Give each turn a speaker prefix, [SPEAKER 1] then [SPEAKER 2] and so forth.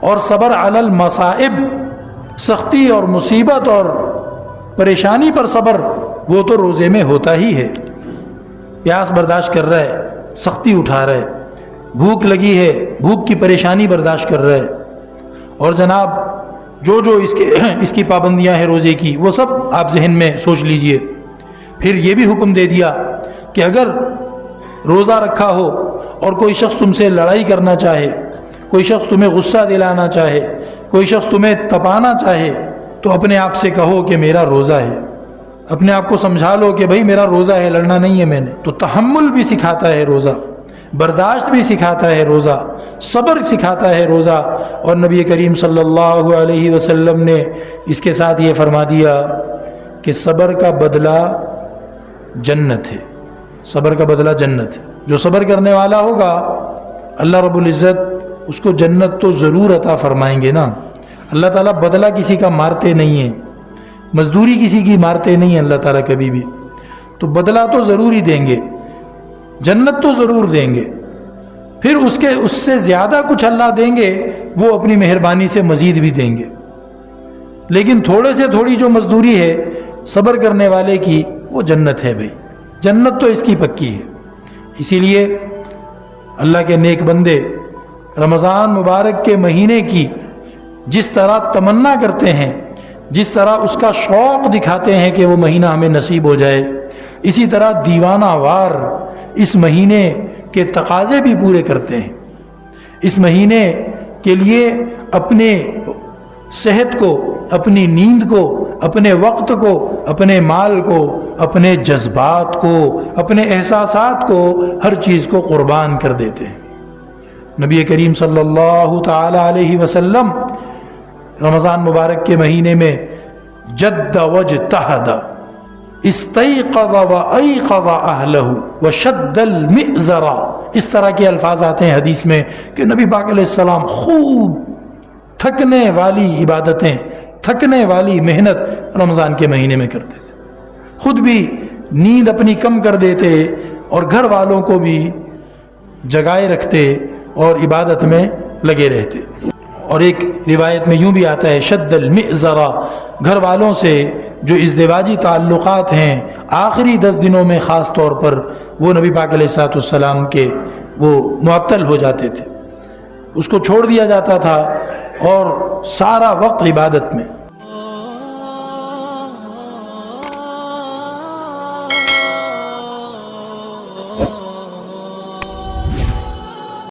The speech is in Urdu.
[SPEAKER 1] اور صبر علی المصائب، سختی اور مصیبت اور پریشانی پر صبر وہ تو روزے میں ہوتا ہی ہے۔ پیاس برداشت کر رہا ہے، سختی اٹھا رہا ہے، بھوک لگی ہے، بھوک کی پریشانی برداشت کر رہا ہے، اور جناب جو اس کی پابندیاں ہیں روزے کی وہ سب آپ ذہن میں سوچ لیجئے۔ پھر یہ بھی حکم دے دیا کہ اگر روزہ رکھا ہو اور کوئی شخص تم سے لڑائی کرنا چاہے، کوئی شخص تمہیں غصہ دلانا چاہے، کوئی شخص تمہیں تپانا چاہے، تو اپنے آپ سے کہو کہ میرا روزہ ہے، اپنے آپ کو سمجھا لو کہ بھائی میرا روزہ ہے، لڑنا نہیں ہے میں نے۔ تو تحمل بھی سکھاتا ہے روزہ، برداشت بھی سکھاتا ہے روزہ، صبر سکھاتا ہے روزہ۔ اور نبی کریم صلی اللہ علیہ وسلم نے اس کے ساتھ یہ فرما دیا کہ صبر کا بدلہ جنت ہے، صبر کا بدلہ جنت ہے۔ جو صبر کرنے والا ہوگا اللہ رب العزت اس کو جنت تو ضرور عطا فرمائیں گے نا۔ اللہ تعالیٰ بدلہ کسی کا مارتے نہیں ہیں، مزدوری کسی کی مارتے نہیں ہیں اللہ تعالیٰ کبھی بھی، تو بدلہ تو ضرور ہی دیں گے، جنت تو ضرور دیں گے، پھر اس سے زیادہ کچھ اللہ دیں گے، وہ اپنی مہربانی سے مزید بھی دیں گے۔ لیکن تھوڑے سے تھوڑی جو مزدوری ہے صبر کرنے والے کی وہ جنت ہے بھائی، جنت تو اس کی پکی ہے۔ اسی لیے اللہ کے نیک بندے رمضان مبارک کے مہینے کی جس طرح تمنا کرتے ہیں، جس طرح اس کا شوق دکھاتے ہیں کہ وہ مہینہ ہمیں نصیب ہو جائے، اسی طرح دیوانہ وار اس مہینے کے تقاضے بھی پورے کرتے ہیں۔ اس مہینے کے لیے اپنے صحت کو، اپنی نیند کو، اپنے وقت کو، اپنے مال کو، اپنے جذبات کو، اپنے احساسات کو، ہر چیز کو قربان کر دیتے ہیں۔ نبی کریم صلی اللہ تعالی علیہ وسلم رمضان مبارک کے مہینے میں جد واجتہد، استيقظ وأيقظ أهله وشد المئزر، اس طرح کے الفاظ آتے ہیں حدیث میں کہ نبی پاک علیہ السلام خوب تھکنے والی عبادتیں، تھکنے والی محنت رمضان کے مہینے میں کرتے تھے، خود بھی نیند اپنی کم کر دیتے اور گھر والوں کو بھی جگائے رکھتے اور عبادت میں لگے رہتے۔ اور ایک روایت میں یوں بھی آتا ہے شد المئزرہ، گھر والوں سے جو ازدواجی تعلقات ہیں آخری 10 دنوں میں خاص طور پر وہ نبی پاک علیہ السلام کے وہ معطل ہو جاتے تھے، اس کو چھوڑ دیا جاتا تھا اور سارا وقت عبادت میں۔